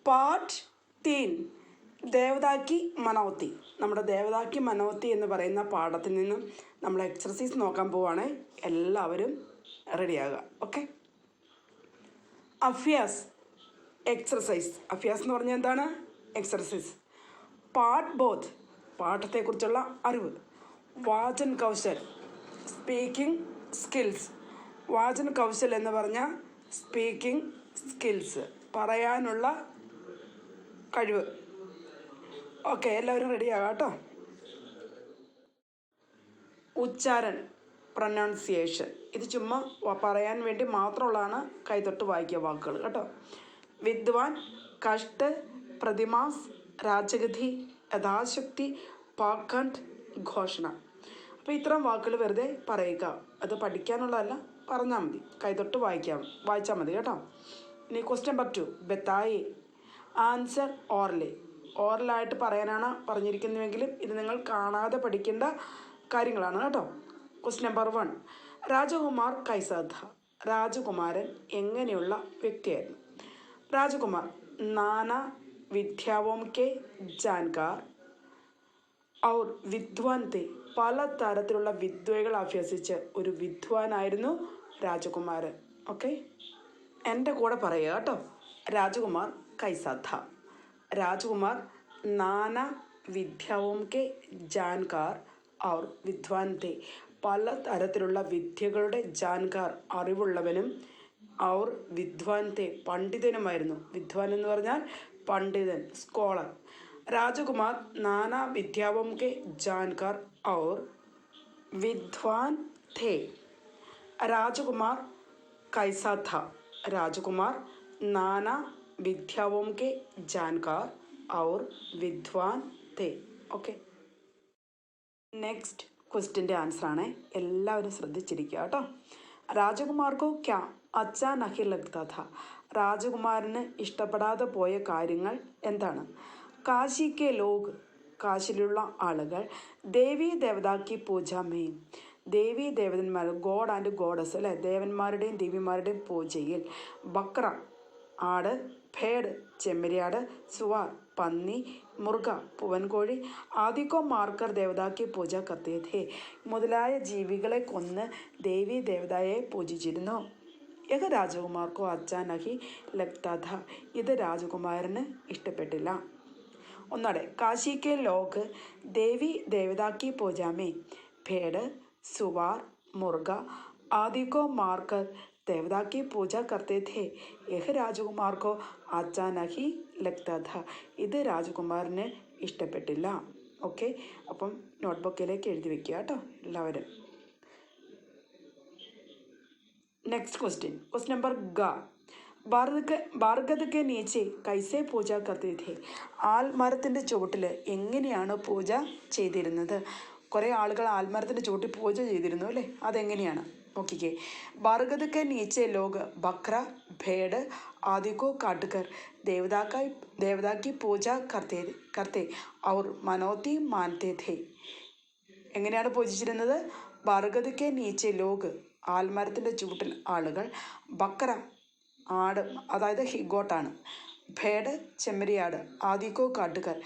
Part 3 ദേവദാക്കി മനോത്തി. നമ്മുടെ ദേവദാക്കി മനോത്തി എന്ന് പറയുന്ന പാഠത്തിൽ നിന്നും നമ്മൾ എക്സർസൈസ് നോക്കാൻ പോവുകയാണ്. എല്ലാവരും റെഡിയാകുക. ഓക്കെ. അഭ്യാസ് എക്സർസൈസ്. അഭ്യാസ് എന്ന് പറഞ്ഞാൽ എന്താണ്? എക്സർസൈസ്. പാർട്ട് ബോത്ത് പാഠത്തെക്കുറിച്ചുള്ള അറിവ്. വാചൻ കൗശൽ സ്പീക്കിംഗ് സ്കിൽസ്. വാചൻ കൗശൽ എന്ന് പറഞ്ഞാൽ സ്പീക്കിംഗ് സ്കിൽസ്, പറയാനുള്ള കഴിവ്. ഓക്കെ, എല്ലാവരും റെഡിയാകാം കേട്ടോ. ഉച്ചാരൺ പ്രൊനൗൺസിയേഷൻ. ഇത് ചുമ്മാ പറയാൻ വേണ്ടി മാത്രമുള്ളതാണ്. കൈതൊട്ട് വായിക്കുക വാക്കുകൾ കേട്ടോ. വിദ്വാൻ, കഷ്ട്, പ്രതിമാസ്, രാജഗതി, യഥാശക്തി, പാഖണ്ഡ്, ഘോഷണ. അപ്പോൾ ഇത്തരം വാക്കുകൾ വെറുതെ പറയുക. അത് പഠിക്കാനുള്ളതല്ല, പറഞ്ഞാൽ മതി. കൈതൊട്ട് വായിച്ചാൽ മതി കേട്ടോ. ഇനി ക്വസ്റ്റ്യൻ നമ്പർ 2 ബത്തായി. Answer orally. ഓറലായിട്ട് പറയാനാണ് പറഞ്ഞിരിക്കുന്നതെങ്കിലും ഇത് നിങ്ങൾ കാണാതെ പഠിക്കേണ്ട കാര്യങ്ങളാണ് കേട്ടോ. ക്വസ്റ്റ്യൻ നമ്പർ 1 രാജകുമാർ കൈസാധ. രാജകുമാരൻ എങ്ങനെയുള്ള വ്യക്തിയായിരുന്നു? രാജകുമാർ നാനാ വിദ്യാവോം കെ ജാൻകാർ ഔർ വിദ്വാൻ തെ. പല തരത്തിലുള്ള വിദ്വകൾ അഭ്യസിച്ച് ഒരു വിദ്വാനായിരുന്നു രാജകുമാരൻ. ഓക്കെ, എൻ്റെ കൂടെ പറയുക കേട്ടോ. രാജകുമാർ കൈസാധ. രാജകുമാർ നാനാ വിദ്യാവോം കെ ജാൻകാർ ഔർ വിദ്വാൻ തെ. പല തരത്തിലുള്ള വിദ്യകളുടെ ജാൻകാർ അറിവുള്ളവനും ഔർ വിദ്വാൻ തെ പണ്ഡിതനുമായിരുന്നു. വിദ്വാൻ എന്ന് പറഞ്ഞാൽ പണ്ഡിതൻ, സ്കോളർ. രാജകുമാർ നാനാ വിദ്യാവോം കെ ജാൻകാർ ഔർ വിദ്വാൻ थे. രാജകുമാർ कैसा था? राजकुमार नाना विद्याओं के जानकार और विद्वान थे. ഓക്കെ, നെക്സ്റ്റ് ക്വസ്റ്റ്യൻ്റെ ആൻസറാണ്. എല്ലാവരും ശ്രദ്ധിച്ചിരിക്കുക കേട്ടോ. രാജകുമാർക്കോ ക്യാ അച്ഛാ നഹി ലഗ്താ ഥാ. രാജകുമാരന് ഇഷ്ടപ്പെടാതെ പോയ കാര്യങ്ങൾ എന്താണ്? കാശി കെ ലോഗ്. കാശിയിലുള്ള ആളുകൾ ദേവി ദേവതാക്കി പൂജ മേ. ദേവി ദേവതന്മാർ, ഗോഡ് ആൻഡ് ഗോഡസ് അല്ലേ, ദേവന്മാരുടെയും ദേവിമാരുടെയും പൂജയിൽ ബക്ര ആട്, ഭേഡ് ചെമ്മരിയാട്, സുവാർ പന്നി, മുർഗ പൂവൻകോഴി, ആദിക്കോ മാർക്കർ ദേവതാക്കി പൂജ കർത്തേ ഥേ. മുതലായ ജീവികളെ കൊന്ന് ദേവി ദേവതയെ പൂജിച്ചിരുന്നു. യഹ രാജകുമാർക്കോ അച്ഛാ നഹി ലഗ്താ ഥാ. ഇത് രാജകുമാരന് ഇഷ്ടപ്പെട്ടില്ല. ഒന്നാടെ കാശി കെ ലോഗ് ദേവി ദേവതാക്കി പൂജ മേ ഭേഡ്, सुवार, मुर्गा आदि को मारकर देवता की पूजा करते थे. यह राजकुमार को अच्छा नहीं लगता था. ഇത് രാജകുമാരന് ഇഷ്ടപ്പെട്ടില്ല. ഓക്കെ, അപ്പം നോട്ട്ബുക്കിലേക്ക് എഴുതി വെക്കുക കേട്ടോ എല്ലാവരും. നെക്സ്റ്റ് ക്വസ്റ്റ്യൻ നമ്പർ ഗ. ബാർഗദ് കെ നീച്ചെ കൈസെ പൂജ കർത്തേ ഥേ. ആൽമരത്തിൻ്റെ ചുവട്ടിൽ എങ്ങനെയാണ് പൂജ ചെയ്തിരുന്നത്? കുറേ ആളുകൾ ആൽമരത്തിൻ്റെ ചുവട്ടിൽ പൂജ ചെയ്തിരുന്നു അല്ലേ, അതെങ്ങനെയാണ് നോക്കിക്കേ. ബർഗദ് കെ നീച്ചെ ലോഗ് ബക്ര, ഭേഡ് ആദിക്കോ കാട്ടുകർ ദേവതാക്കി പൂജ കർത്തേ ഔർ മനോത്തി മാനത്തെ ഥേ. എങ്ങനെയാണ് പൂജിച്ചിരുന്നത്? ബർഗദ് കെ നീച്ചെ ലോഗ് ആൽമരത്തിൻ്റെ ചുവട്ടിൽ ആളുകൾ, ബക്ര ആട് അതായത് ഹിഗോട്ടാണ്, ഭേഡ് ചെമ്മരിയാട്, ആദിക്കോ കാട്ടുകാർ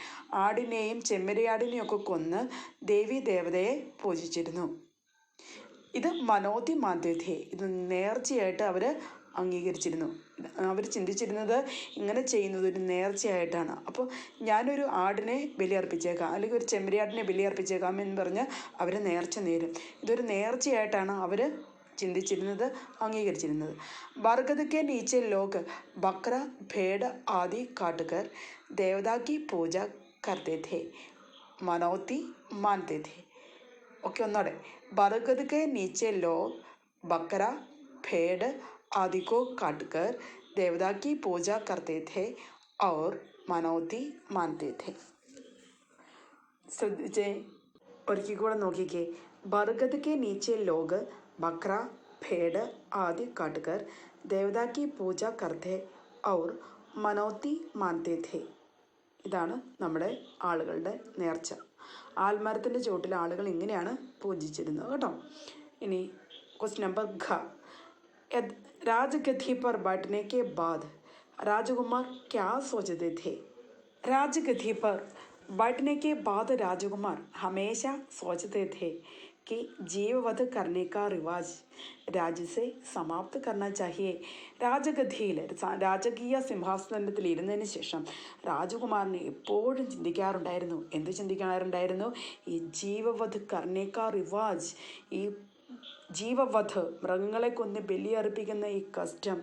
ആടിനെയും ചെമ്മരിയാടിനെയും ഒക്കെ കൊന്ന് ദേവി ദേവതയെ പൂജിച്ചിരുന്നു. ഇത് മനോതി മാന്യതയെ, ഇത് നേർച്ചയായിട്ട് അവർ അംഗീകരിച്ചിരുന്നു. അവർ ചിന്തിച്ചിരുന്നത് ഇങ്ങനെ ചെയ്യുന്നത് ഒരു നേർച്ചയായിട്ടാണ്. അപ്പോൾ ഞാനൊരു ആടിനെ ബലിയർപ്പിച്ചേക്കാം അല്ലെങ്കിൽ ഒരു ചെമ്മരിയാടിനെ ബലിയർപ്പിച്ചേക്കാം എന്ന് പറഞ്ഞ് അവർ നേർച്ച നേരും. ഇതൊരു നേർച്ചയായിട്ടാണ് അവർ ചിന്തിച്ചിരുന്നത്, അംഗീകരിച്ചിരുന്നത്. ബർഗദ് കെ നീച്ചെ ലോഗ് ബക്ര, ഭേഡ് ആദി കാട്ടുകർ ദേവതാക്കി പൂജ കർത്തേ ഥേ മനോത്തി മാനത്തെ ഥേ. ഓക്കെ, ഒന്നോടെ. ബർഗദ് കെ നീച്ചെ ലോഗ് ബക്ര, ഭേഡ് ആദി കോ കാട്ടുകർ ദേവതാക്കി പൂജ കർത്തേ ഥേ ഔർ മനോത്തി മാനത്തെ ഥേ. ശ്രദ്ധിച്ചേ, ഒരിക്കൽ കൂടെ നോക്കിക്കേ. ബർഗദ് കെ നീച്ചെ ലോഗ് ബക്ര, ഭേഡ് ആദി കാട്ടുകർ ദേവതാക്കി പൂജ കർത്തേ ഔർ മനോത്തി മാനത്തെ ഥേ. ഇതാണ് നമ്മുടെ ആളുകളുടെ നേർച്ച. ആൽമരത്തിൻ്റെ ചുവട്ടിൽ ആളുകൾ ഇങ്ങനെയാണ് പൂജിച്ചിരുന്നത് കേട്ടോ. ഇനി ക്വസ്റ്റ്യൻ നമ്പർ ഘ. राजगद्दी पर बैठने के बाद राजकुमार क्या सोचते थे? राजगद्दी पर बैठने के बाद राजकुमार हमेशा सोचते थे कि जीववध करने का रिवाज राज्य से समाप्त करना चाहिए. രാജഗദ്ദിയിൽ രാജകീയ സിംഹാസനത്തിൽ ഇരുന്നതിന് ശേഷം രാജകുമാരന് എപ്പോഴും ചിന്തിക്കാറുണ്ടായിരുന്നു. എന്ത് ചിന്തിക്കാറുണ്ടായിരുന്നു? ഈ ജീവവധ് കർണേക്കാ റിവാജ്, ഈ ജീവവധ്, മൃഗങ്ങളെ കൊന്ന് ബലിയർപ്പിക്കുന്ന ഈ കസ്റ്റം,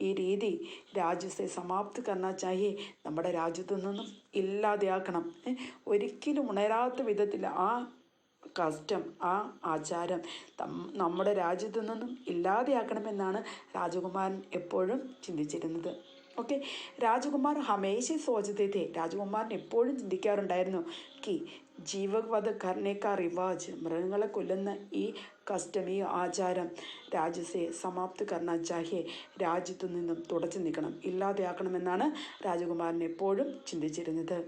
ഈ രീതി രാജ്യത്തെ സമാപ്ത് കർണ ചാഹിയെ, നമ്മുടെ രാജ്യത്തു നിന്നും ഇല്ലാതെയാക്കണം. ഒരിക്കലും ഉണരാത്ത വിധത്തിൽ ആ കസ്റ്റം, ആ ആചാരം നമ്മുടെ രാജ്യത്തു നിന്നും ഇല്ലാതെയാക്കണമെന്നാണ് രാജകുമാരൻ എപ്പോഴും ചിന്തിച്ചിരുന്നത്. ഓക്കെ, രാജകുമാർ ഹമേശ സോചത്തെ थे, രാജകുമാരൻ എപ്പോഴും ചിന്തിക്കാറുണ്ടായിരുന്നു കി ജീവവധ കർണേക്കാ റിവാജ്, മൃഗങ്ങളെ കൊല്ലുന്ന ഈ കസ്റ്റം, ഈ ആചാരം രാജ്യത്തെ സമാപ്ത് കർണ ചാഹിയെ, രാജ്യത്തു നിന്നും തുടച്ചു നീക്കണം, ഇല്ലാതെയാക്കണമെന്നാണ് രാജകുമാരൻ എപ്പോഴും ചിന്തിച്ചിരുന്നത്.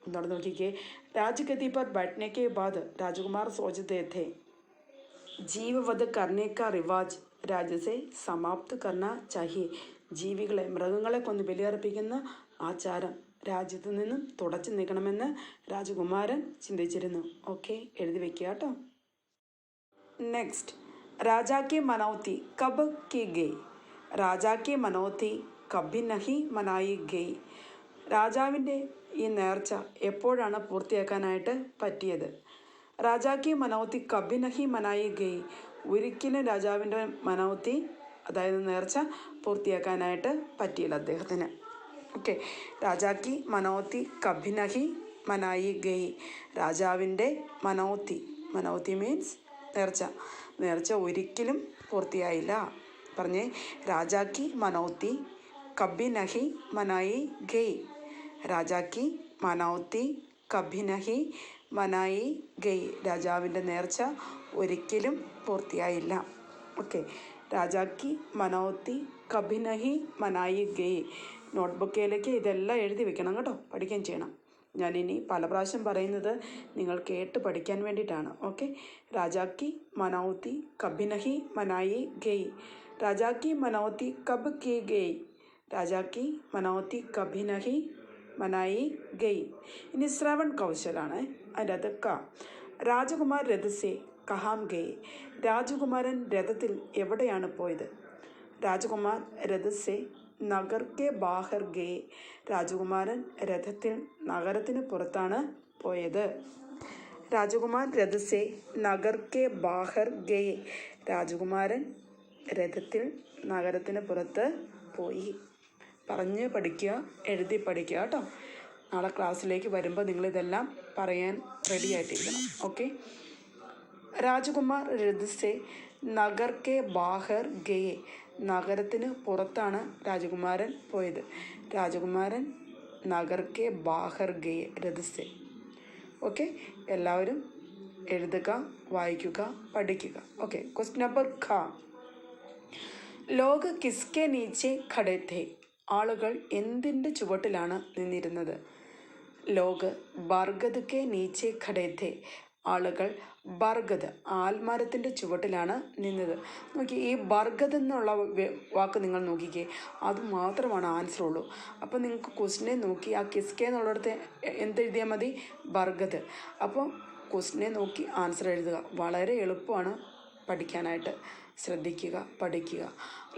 എന്താണ് നോക്കിക്കേ, രാജഗദ്दी पर बैठने के बाद राजकुमार सोचते थे ജീവവധ കർണേക്കാ റിവാജ് രാജ്യത്തെ സമാപ്ത് കർണ ചാഹിയെ, ജീവികളെ, മൃഗങ്ങളെ കൊന്ന് ബലിയർപ്പിക്കുന്ന ആചാരം രാജ്യത്തു നിന്നും തുടച്ചു നീക്കണമെന്ന് രാജകുമാരൻ ചിന്തിച്ചിരുന്നു. ഓക്കെ, എഴുതി വെക്കുക കേട്ടോ. നെക്സ്റ്റ്, രാജാ കി മനൗത്തി കബ് കി ഗയി. രാജാ കി മനൗത്തി കഭി നഹി മനായി ഗയി. രാജാവിൻ്റെ ഈ നേർച്ച എപ്പോഴാണ് പൂർത്തിയാക്കാനായിട്ട് പറ്റിയത്? രാജാക്ക് മനൗത്തി കഭി നഹി മനായി ഗയി. ഒരിക്കലും രാജാവിൻ്റെ മനൗത്തി, അതായത് നേർച്ച പൂർത്തിയാക്കാനായിട്ട് പറ്റിയില്ല അദ്ദേഹത്തിന്. ഓക്കെ, രാജാക്ക് മനൗത്തി കഭി നഹി മനായി ഗയി. രാജാവിൻ്റെ മനൗത്തി, മനൗത്തി മീൻസ് നേർച്ച, നേർച്ച ഒരിക്കലും പൂർത്തിയായില്ല. പറഞ്ഞേ, രാജാക്ക് മനൗത്തി കഭി നഹി മനായി ഗയി. രാജാക്ക് മനൗത്തി കഭി നഹി മനായി ഗയി. രാജാവിൻ്റെ നേർച്ച ഒരിക്കലും പൂർത്തിയായില്ല. ഓക്കെ, രാജാക്ക് മനൗത്തി കഭി നഹി മനായി ഗയി. നോട്ട്ബുക്കിലേക്ക് ഇതെല്ലാം എഴുതി വെക്കണം കേട്ടോ, പഠിക്കുകയും ചെയ്യണം. ഞാനിനി പല പ്രാവശ്യം പറയുന്നത് നിങ്ങൾ കേട്ട് പഠിക്കാൻ വേണ്ടിയിട്ടാണ്. ഓക്കെ, രാജാക്ക് മനൗത്തി കഭി നഹി മനായി ഗയി. രാജാക്ക് മനൗത്തി കബ് കി ഗയി. രാജാക്ക് മനൗത്തി കഭി നഹി മനായി ഗയി. ഇനി ശ്രവൺ കൗശലാണ്. അതിൻ്റെ അത് ക. രാജകുമാർ രഥസെ കഹാം ഗയി. രാജകുമാരൻ രഥത്തിൽ എവിടെയാണ് പോയത്? രാജകുമാർ രഥസെ നഗർ കെ ബാഹർ ഗയെ. രാജകുമാരൻ രഥത്തിൽ നഗരത്തിന് പുറത്താണ് പോയത്. രാജകുമാർ രഥസെ നഗർ കെ ബാഹർ ഗയെ. രാജകുമാരൻ രഥത്തിൽ നഗരത്തിന് പുറത്ത് പോയി. പറഞ്ഞ് പഠിക്കുക, എഴുതി പഠിക്കുക കേട്ടോ. നാളെ ക്ലാസ്സിലേക്ക് വരുമ്പോൾ നിങ്ങളിതെല്ലാം പറയാൻ റെഡി ആയിട്ടിരിക്കണം. ഓക്കെ, രാജകുമാർ രഥസെ നഗർ കെ ബാഹർ ഗയെ. നഗരത്തിന് പുറത്താണ് രാജകുമാരൻ പോയത്. രാജകുമാരൻ നഗർ കെ ബാഹർ ഗയെ രഥസെ. ഓക്കെ, എല്ലാവരും എഴുതുക, വായിക്കുക, പഠിക്കുക. ഓക്കെ, ക്വസ്റ്റ്യൻ നമ്പർ ഖ. ലോക് കിസ്കെ നീച്ചെ ഖഡേ थे. ആളുകൾ എന്തിൻ്റെ ചുവട്ടിലാണ് നിന്നിരുന്നത്? ലോക് ബർഗദ് കെ നീച്ചെ ഖഡേ थे. ആളുകൾ ബർഗദ്, ആൽമരത്തിൻ്റെ ചുവട്ടിലാണ് നിന്നത്. നോക്കി, ഈ ബർഗദ് എന്നുള്ള വാക്ക് നിങ്ങൾ നോക്കിക്കേ, അത് മാത്രമാണ് ആൻസർ ഉള്ളൂ. അപ്പോൾ നിങ്ങൾക്ക് ക്വസ്റ്റിനെ നോക്കി ആ കിസ്കെ എന്നുള്ളിടത്ത് എന്തെഴുതിയാൽ മതി? ബർഗദ്. അപ്പോൾ ക്വസ്റ്റിനെ നോക്കി ആൻസർ എഴുതുക. വളരെ എളുപ്പമാണ് പഠിക്കാനായിട്ട്. ശ്രദ്ധിക്കുക, പഠിക്കുക.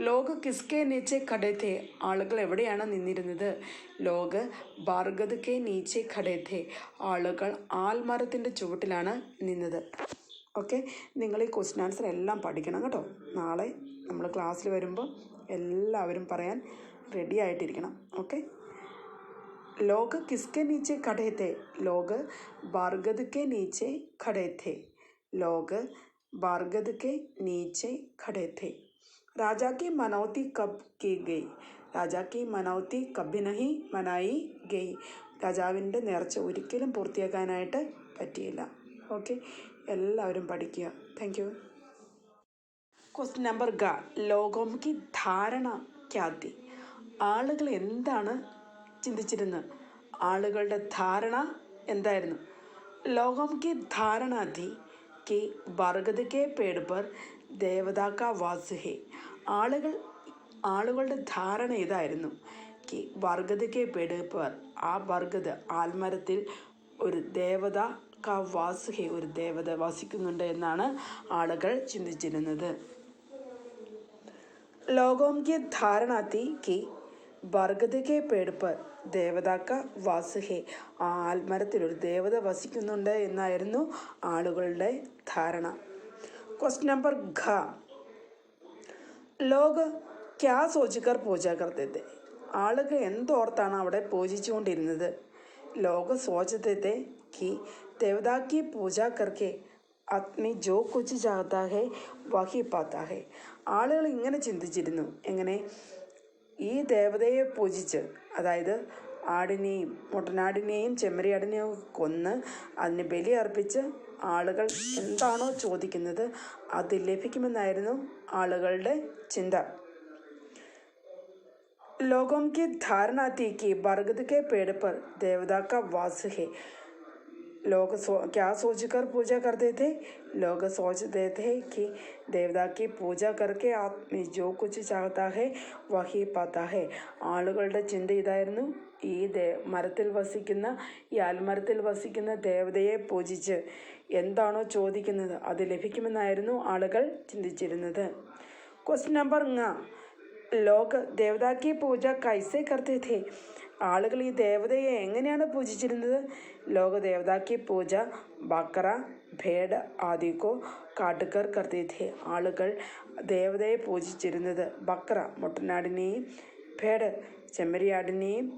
ലോക് കിസ്കെ നീച്ചെ ഖഡേ थे. ആളുകൾ എവിടെയാണ് നിന്നിരുന്നത്? ലോക് ബർഗദ് കെ നീച്ചെ ഖഡേ थे. ആളുകൾ ആൽമരത്തിൻ്റെ ചുവട്ടിലാണ് നിന്നത്. ഓക്കെ, നിങ്ങൾ ഈ ക്വസ്റ്റ്യൻ ആൻസർ എല്ലാം പഠിക്കണം കേട്ടോ. നാളെ നമ്മൾ ക്ലാസ്സിൽ വരുമ്പോൾ എല്ലാവരും പറയാൻ റെഡി ആയിട്ടിരിക്കണം. ഓക്കെ, ലോക് കിസ്കെ നീച്ചെ ഖഡേ थे. ലോക് ബർഗദ് കെ നീച്ചെ ഖഡേ थे. ലോക് ബർഗദ് കെ നീച്ചെ ഖഡേ थे. രാജാ की मनौती कब की गई. രാജാ की मनौती कभी नहीं मनाई गई. രാജാവിൻ്റെ നേർച്ച ഒരിക്കലും പൂർത്തിയാക്കാനായിട്ട് പറ്റിയില്ല. ഓക്കെ, എല്ലാവരും പഠിക്കുക. Thank you. ക്വസ്റ്റ്യൻ നമ്പർ ഗ. ലോകം കി ധാരണ ക്യാ തി. ആളുകൾ എന്താണ് ചിന്തിച്ചിരുന്നത്? ആളുകളുടെ ധാരണ എന്തായിരുന്നു? ലോകം കി ധാരണ തി कि बरगद के पेड़ पर देवता का वास है. ആളുകളുടെ ധാരണ ഇതായിരുന്നു, कि बरगद के पेड़ पर ആ ബർഗദ് ആൽമരത്തിൽ ഒരു ദേവത കാ വാസ് ഹെ ഒരു ദേവത വസിക്കുന്നുണ്ട് എന്നാണ് ആളുകൾ ചിന്തിച്ചിരുന്നത്. लोगों की धारणा थी कि ബർഗദ് കെ പേട് പർ ദേവത കാ വാസ് ഹെ ആ ആൽമരത്തിൽ ഒരു ദേവത വസിക്കുന്നുണ്ട് എന്നായിരുന്നു ആളുകളുടെ ധാരണ. Question number ഘ. ലോഗ് ക്യാ സോച്ചിക്കർ പൂജ കർത്തെ थे ആളുകൾ എന്തോർത്താണ് അവിടെ പൂജിച്ചുകൊണ്ടിരുന്നത്. ലോഗ് സോച്ചത്തെ थे कि देवता की पूजा करके आदमी जो कुछ चाहता है वही पाता है. ആളുകൾ ഇങ്ങനെ ചിന്തിച്ചിരുന്നു. എങ്ങനെ? ഈ ദേവതയെ പൂജിച്ച്, അതായത് ആടിനെയും മുട്ടനാടിനെയും ചെമ്മരിയാടിനെയും കൊന്ന് അതിന് ബലി അർപ്പിച്ച് ആളുകൾ എന്താണോ ചോദിക്കുന്നത് അത് ലഭിക്കുമെന്നായിരുന്നു ആളുകളുടെ ചിന്ത. लोगों की धारणा थी कि बरगद के पेड़ पर देवता का वास है. लोग क्या सोचकर पूजा करते थे? लोग सोचते थे कि देवता की पूजा करके आदमी जो कुछ चाहता है वही पाता है. ആളുകളുടെ ചിന്ത ഇതായിരുന്നു. ഈ മരത്തിൽ വസിക്കുന്ന ഈ ആൽമരത്തിൽ വസിക്കുന്ന ദേവതയെ പൂജിച്ച് എന്താണോ ചോദിക്കുന്നത് അത് ലഭിക്കുമെന്നായിരുന്നു ആളുകൾ ചിന്തിച്ചിരുന്നത്. ക്വസ്റ്റ്യൻ നമ്പർ ങ. ലോക ദേവതാ കി പൂജ കൈസെ കർത്തെ थे ആളുകൾ ഈ ദേവതയെ എങ്ങനെയാണ് പൂജിച്ചിരുന്നത്. ലോക ദേവതാ കി പൂജ ബക്കറ ഭേഡ് ആദിക്കോ കാട്ടുകർ കർത്തെ थे ആളുകൾ ദേവതയെ പൂജിച്ചിരുന്നത് ബക്കറ മുട്ടനാടിനെയും ഭേഡ് ചെമ്മരിയാടിനെയും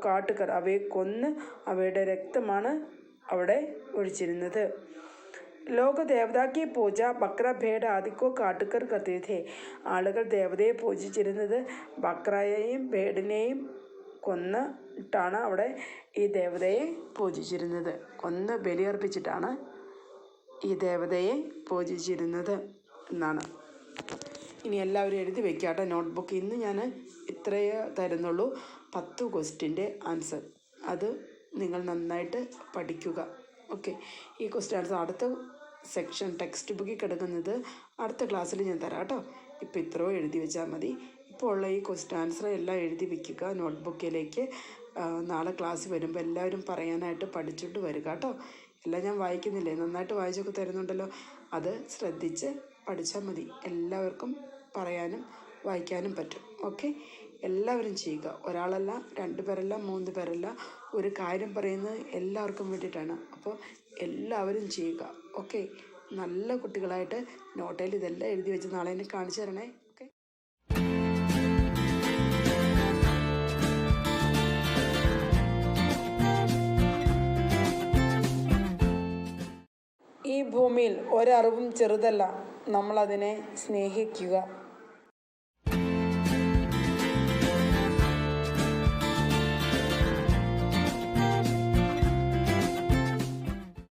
കാട്ടുകർ അവയെ കൊന്ന് അവയുടെ രക്തമാണ് അവിടെ ഒഴിച്ചിരുന്നത്. ലോക ദേവതാ കി പൂജ ബക്ര ഭേഡ് ആദിക്കോ കാട്ടുകർ കർത്തെ थे ആളുകൾ ദേവതയെ പൂജിച്ചിരുന്നത് ബക്രയെയും ഭേഡിനെയും കൊന്നിട്ടാണ് അവിടെ ഈ ദേവതയെ പൂജിച്ചിരുന്നത്. കൊന്ന് ബലിയർപ്പിച്ചിട്ടാണ് ഈ ദേവതയെ പൂജിച്ചിരുന്നത് എന്നാണ്. ഇനി എല്ലാവരും എഴുതി വെക്കാട്ടെ നോട്ട്ബുക്ക്. ഇന്ന് ഞാൻ ഇത്രയേ തരുന്നുള്ളൂ. 10 ക്വസ്റ്റ്യൻ്റെ ആൻസർ. അത് നിങ്ങൾ നന്നായിട്ട് പഠിക്കുക. ഓക്കെ. ഈ ക്വസ്റ്റ്യൻ ആൻസർ അടുത്ത സെക്ഷൻ ടെക്സ്റ്റ് ബുക്കിൽ കിടക്കുന്നത് അടുത്ത ക്ലാസ്സിൽ ഞാൻ തരാം കേട്ടോ. ഇപ്പോൾ ഇത്രയോ എഴുതി വെച്ചാൽ മതി. ഇപ്പോൾ ഉള്ള ഈ ക്വസ്റ്റ്യൻ ആൻസർ എല്ലാം എഴുതി വയ്ക്കുക നോട്ട്ബുക്കിലേക്ക്. നാളെ ക്ലാസ് വരുമ്പോൾ എല്ലാവരും പറയാനായിട്ട് പഠിച്ചിട്ട് വരിക കേട്ടോ. എല്ലാം ഞാൻ വായിക്കുന്നില്ലേ, നന്നായിട്ട് വായിച്ചൊക്കെ തരുന്നുണ്ടല്ലോ. അത് ശ്രദ്ധിച്ച് പഠിച്ചാൽ മതി. എല്ലാവർക്കും പറയാനും വായിക്കാനും പറ്റും. ഓക്കെ. എല്ലാവരും ചെയ്യുക. ഒരാളല്ല, 2 പേരല്ല, 3 പേരല്ല. ഒരു കാര്യം പറയുന്നത് എല്ലാവർക്കും വേണ്ടിയിട്ടാണ്. അപ്പോൾ എല്ലാവരും ചെയ്യുക. ഓക്കെ. നല്ല കുട്ടികളായിട്ട് നോട്ടയിൽ ഇതെല്ലാം എഴുതി വെച്ച് നാളെ എന്നെ കാണിച്ചു തരണേ. ഓക്കെ. ഈ ഭൂമിയിൽ ഒരറിവും ചെറുതല്ല. നമ്മളതിനെ സ്നേഹിക്കുക.